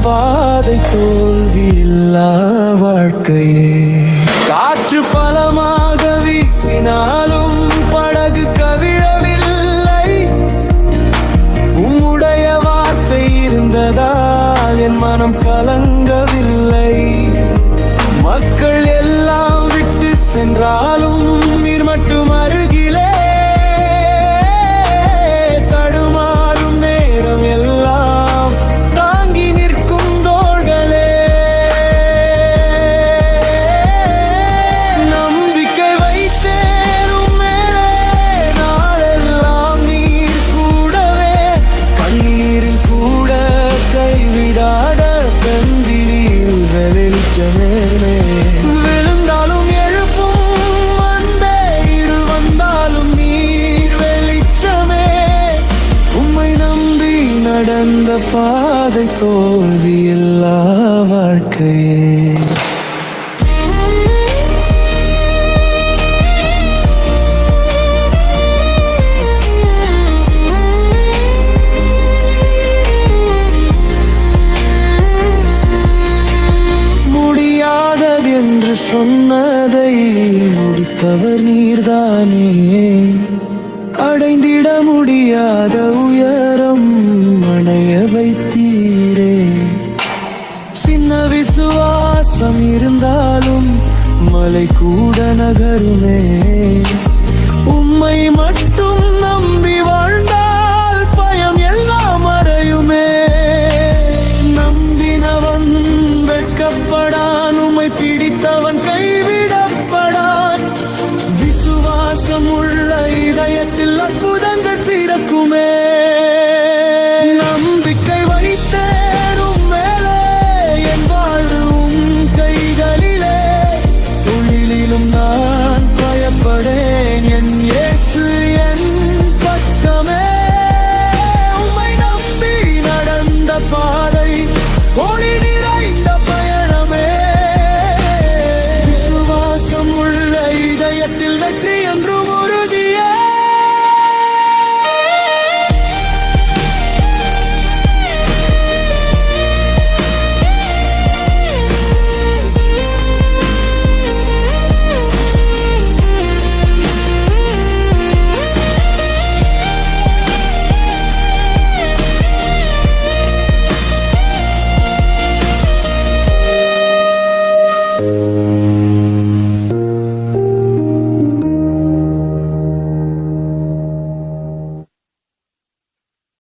பாதை தோல்வி இல்லா வாழ்க்கையே. காற்று பலமாக வீசினாலும் படகு கவிழவில்லை. உம்முடைய வார்த்தை இருந்ததால் என் மனம் கலங்கவில்லை. மக்கள் எல்லாம் விட்டு சென்றாலும் நீர் மட்டும் அருகிலே. தடுமாறும் நேரம் எல்லாம் தாங்கி நிற்கும் தோள்களே. நம்பிக்கை வைத்தேனும் மேலே நாளெல்லாம் நீர் கூடவே. கண்ணீரில் கூட கைவிடாத கந்திரியில் வெளிச்சமே. விழுந்தாலும் எழுப்பும் அன்பே, இருள் வந்தாலும் நீர் வெளிச்சமே. உம்மை நம்பி நடந்த பாதை தோல்வி இல்லா வாழ்க்கையே. என்று சொன்னதை முடித்தவர் நீர்தானே. அடைந்திட முடியாத உயரம் அணைய வைத்தீரே. சின்ன விசுவாசம் இருந்தாலும் மலை கூட நகருமே. உம்மை மட்டும் நம்பி வாழ்ந்தால் பயம் எல்லாம் மறையுமே. நம்பினவன் வெட்கப்படான், உம்மை பிடித்தவன் கைவிடப்படான். விசுவாசம் உள்ள இதயத்தில் அற்புதங்கள் பிறக்குமே.